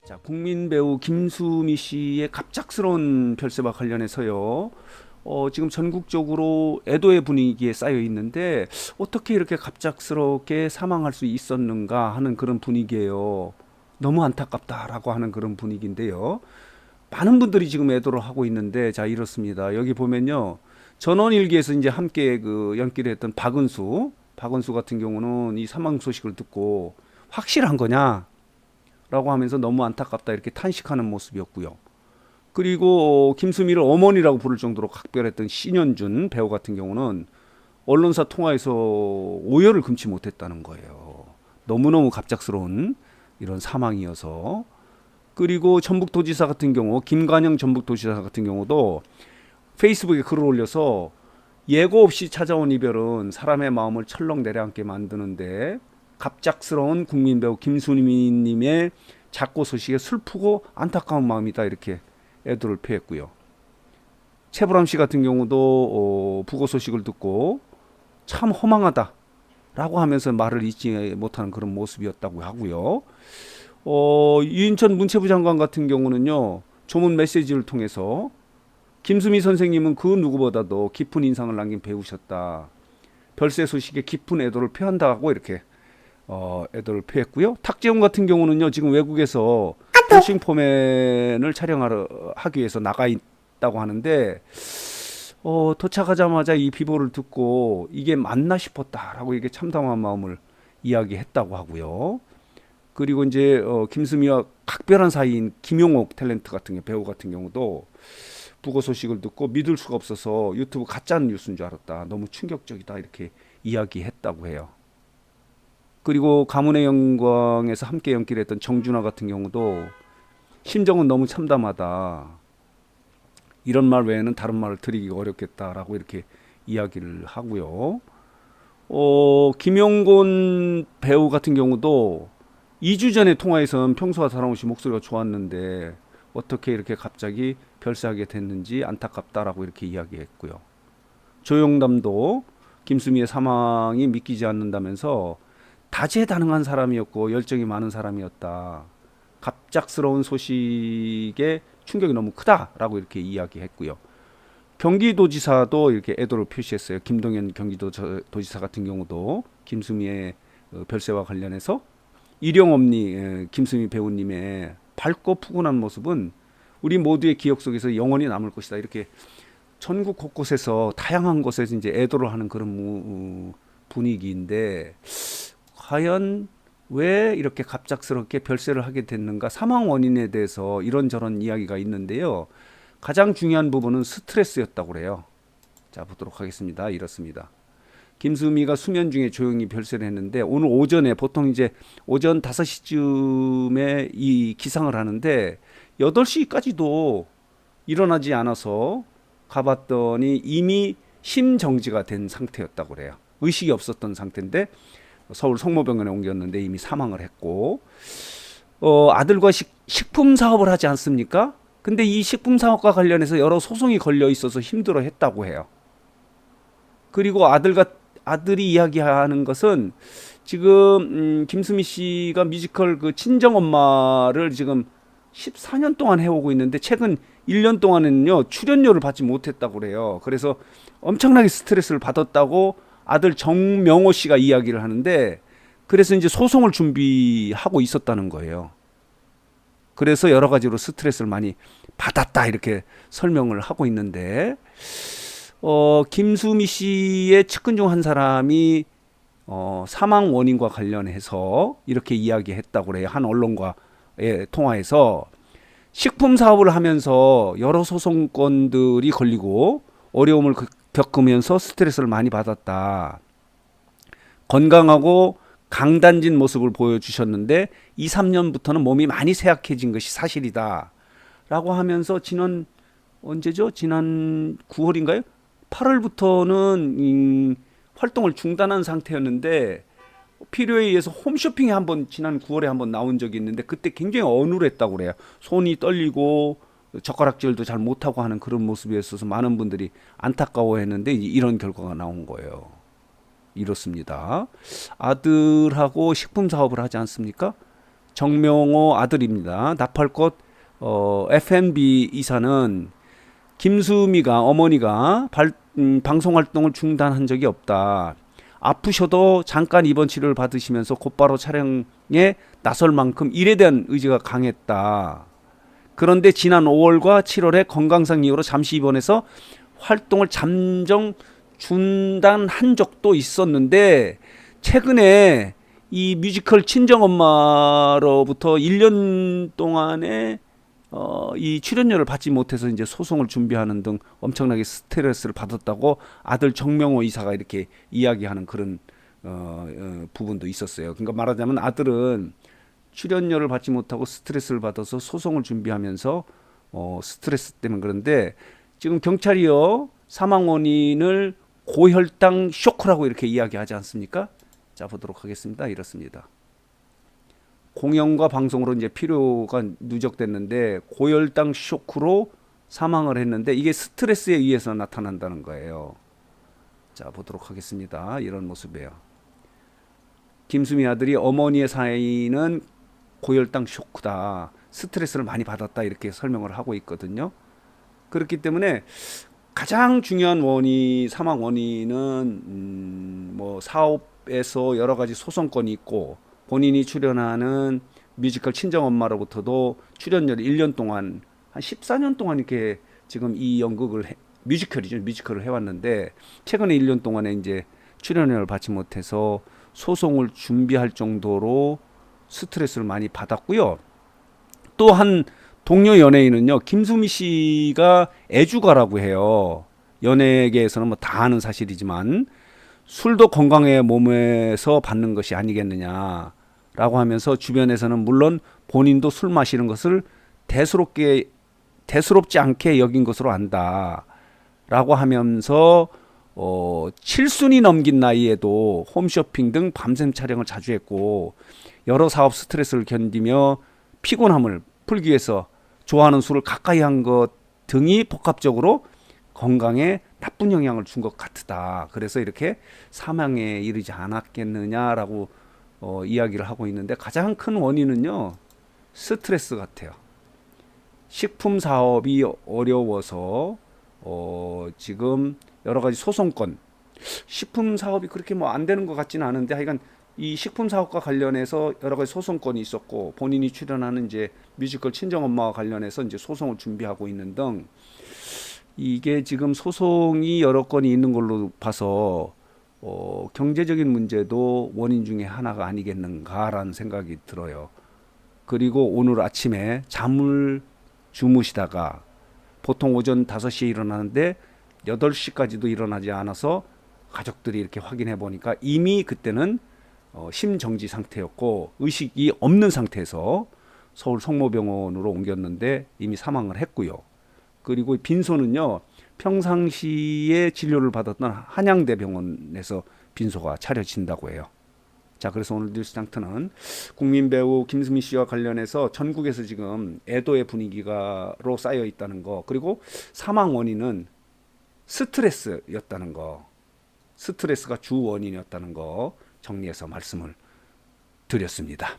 자, 국민 배우 김수미 씨의 갑작스러운 별세와 관련해서요. 지금 전국적으로 애도의 분위기에 쌓여 있는데 어떻게 이렇게 갑작스럽게 사망할 수 있었는가 하는 그런 분위기예요. 너무 안타깝다라고 하는 그런 분위기인데요. 많은 분들이 지금 애도를 하고 있는데 자 이렇습니다. 여기 보면요. 전원일기에서 이제 함께 그 연기를 했던 박은수 같은 경우는 이 사망 소식을 듣고 확실한 거냐? 라고 하면서 너무 안타깝다 이렇게 탄식하는 모습이었고요. 그리고 김수미를 어머니라고 부를 정도로 각별했던 신현준 배우 같은 경우는 언론사 통화에서 오열을 금치 못했다는 거예요. 너무너무 갑작스러운 이런 사망이어서. 그리고 전북도지사 같은 경우 김관영 전북도지사 같은 경우도 페이스북에 글을 올려서 예고 없이 찾아온 이별은 사람의 마음을 철렁 내려앉게 만드는데 갑작스러운 국민 배우 김수미님의 작고 소식에 슬프고 안타까운 마음이다 이렇게 애도를 표했고요. 최불암 씨 같은 경우도 부고 소식을 듣고 참 허망하다라고 하면서 말을 잇지 못하는 그런 모습이었다고 하고요. 유인천 문체부 장관 같은 경우는요. 조문 메시지를 통해서 김수미 선생님은 그 누구보다도 깊은 인상을 남긴 배우셨다. 별세 소식에 깊은 애도를 표한다고 이렇게 애도를 표했고요. 탁재훈 같은 경우는요. 지금 외국에서 워싱 포맨을 하기 위해서 나가 있다고 하는데 도착하자마자 이 비보를 듣고 이게 맞나 싶었다라고 이게 참담한 마음을 이야기했다고 하고요. 그리고 이제 김수미와 각별한 사이인 김용옥 탤런트 같은 배우 같은 경우도 부고 소식을 듣고 믿을 수가 없어서 유튜브 가짜 뉴스인 줄 알았다. 너무 충격적이다 이렇게 이야기했다고 해요. 그리고 가문의 영광에서 함께 연기를 했던 정준하 같은 경우도 심정은 너무 참담하다. 이런 말 외에는 다른 말을 드리기가 어렵겠다라고 이렇게 이야기를 하고요. 김용곤 배우 같은 경우도 2주 전에 통화에서는 평소와 다름없이 목소리가 좋았는데 어떻게 이렇게 갑자기 별세하게 됐는지 안타깝다라고 이렇게 이야기했고요. 조영남도 김수미의 사망이 믿기지 않는다면서 다재다능한 사람이었고 열정이 많은 사람이었다. 갑작스러운 소식에 충격이 너무 크다라고 이렇게 이야기했고요. 경기도지사도 이렇게 애도를 표시했어요. 김동연 경기도지사 같은 경우도 김수미의 별세와 관련해서 일용엄니 김수미 배우님의 밝고 푸근한 모습은 우리 모두의 기억 속에서 영원히 남을 것이다. 이렇게 전국 곳곳에서 다양한 곳에서 이제 애도를 하는 그런 분위기인데 과연 왜 이렇게 갑작스럽게 별세를 하게 됐는가? 사망 원인에 대해서 이런저런 이야기가 있는데요. 가장 중요한 부분은 스트레스였다고 그래요. 자, 보도록 하겠습니다. 이렇습니다. 김수미가 수면 중에 조용히 별세를 했는데 오늘 오전에 보통 이제 오전 5시쯤에 이 기상을 하는데 8시까지도 일어나지 않아서 가봤더니 이미 심정지가 된 상태였다고 그래요. 의식이 없었던 상태인데 서울 성모병원에 옮겼는데 이미 사망을 했고 아들과 식품 사업을 하지 않습니까? 근데 이 식품 사업과 관련해서 여러 소송이 걸려 있어서 힘들어 했다고 해요. 그리고 아들이 이야기하는 것은 지금 김수미 씨가 뮤지컬 그 친정 엄마를 지금 14년 동안 해오고 있는데 최근 1년 동안은요 출연료를 받지 못했다고 그래요. 그래서 엄청나게 스트레스를 받았다고 아들 정명호 씨가 이야기를 하는데 그래서 이제 소송을 준비하고 있었다는 거예요. 그래서 여러 가지로 스트레스를 많이 받았다 이렇게 설명을 하고 있는데 김수미 씨의 측근 중 한 사람이 사망 원인과 관련해서 이렇게 이야기했다고 그래요. 한 언론과의 통화에서 식품 사업을 하면서 여러 소송건들이 걸리고 어려움을 겪으면서 스트레스를 많이 받았다. 건강하고 강단진 모습을 보여주셨는데 2, 3년부터는 몸이 많이 쇠약해진 것이 사실이다. 라고 하면서 언제죠? 지난 9월인가요? 8월부터는 활동을 중단한 상태였는데 필요에 의해서 홈쇼핑에 한번 지난 9월에 한번 나온 적이 있는데 그때 굉장히 어눌했다고 그래요. 손이 떨리고 젓가락질도 잘 못하고 하는 그런 모습이었어서 많은 분들이 안타까워했는데 이런 결과가 나온 거예요. 이렇습니다. 아들하고 식품 사업을 하지 않습니까? 정명호 아들입니다. 나팔꽃 F&B 이사는 김수미가 어머니가 방송 활동을 중단한 적이 없다. 아프셔도 잠깐 입원 치료를 받으시면서 곧바로 촬영에 나설 만큼 일에 대한 의지가 강했다. 그런데 지난 5월과 7월에 건강상 이유로 잠시 입원해서 활동을 잠정 중단한 적도 있었는데 최근에 이 뮤지컬 친정엄마로부터 1년 동안에 이 출연료를 받지 못해서 이제 소송을 준비하는 등 엄청나게 스트레스를 받았다고 아들 정명호 이사가 이렇게 이야기하는 그런 부분도 있었어요. 그러니까 말하자면 아들은 출연료를 받지 못하고 스트레스를 받아서 소송을 준비하면서 스트레스 때문에 그런데 지금 경찰이요 사망 원인을 고혈당 쇼크라고 이렇게 이야기하지 않습니까? 자 보도록 하겠습니다. 이렇습니다. 공연과 방송으로 이제 필요가 누적됐는데 고혈당 쇼크로 사망을 했는데 이게 스트레스에 의해서 나타난다는 거예요. 자 보도록 하겠습니다. 이런 모습이에요. 김수미 아들이 어머니의 사인은 고혈당 쇼크다. 스트레스를 많이 받았다. 이렇게 설명을 하고 있거든요. 그렇기 때문에 가장 중요한 사망 원인은 뭐 사업에서 여러 가지 소송권이 있고 본인이 출연하는 뮤지컬 친정엄마로부터도 출연료를 1년 동안 한 14년 동안 이렇게 지금 이 연극을 뮤지컬을 해왔는데 최근에 1년 동안에 이제 출연료를 받지 못해서 소송을 준비할 정도로 스트레스를 많이 받았고요. 또 한 동료 연예인은요, 김수미 씨가 애주가라고 해요. 연예계에서는 뭐 다 아는 사실이지만 술도 건강의 몸에서 받는 것이 아니겠느냐라고 하면서 주변에서는 물론 본인도 술 마시는 것을 대수롭지 않게 여긴 것으로 안다라고 하면서 7순이 넘긴 나이에도 홈쇼핑 등 밤샘 촬영을 자주 했고 여러 사업 스트레스를 견디며 피곤함을 풀기 위해서 좋아하는 술을 가까이 한 것 등이 복합적으로 건강에 나쁜 영향을 준 것 같다. 그래서 이렇게 사망에 이르지 않았겠느냐라고 이야기를 하고 있는데 가장 큰 원인은요. 스트레스 같아요. 식품 사업이 어려워서 지금 여러 가지 소송권 식품 사업이 그렇게 뭐 안 되는 것 같지는 않은데 하여간 이 식품 사업과 관련해서 여러 가지 소송권이 있었고 본인이 출연하는 이제 뮤지컬 친정엄마와 관련해서 이제 소송을 준비하고 있는 등 이게 지금 소송이 여러 건이 있는 걸로 봐서 경제적인 문제도 원인 중에 하나가 아니겠는가라는 생각이 들어요. 그리고 오늘 아침에 잠을 주무시다가 보통 오전 5시에 일어나는데 8시까지도 일어나지 않아서 가족들이 이렇게 확인해 보니까 이미 그때는 심정지 상태였고 의식이 없는 상태에서 서울 성모병원으로 옮겼는데 이미 사망을 했고요. 그리고 빈소는요 평상시에 진료를 받았던 한양대병원에서 빈소가 차려진다고 해요. 자, 그래서 오늘 뉴스장터는 국민 배우 김수미 씨와 관련해서 전국에서 지금 애도의 분위기가로 쌓여 있다는 거, 그리고 사망 원인은 스트레스였다는 거, 스트레스가 주 원인이었다는 거 정리해서 말씀을 드렸습니다.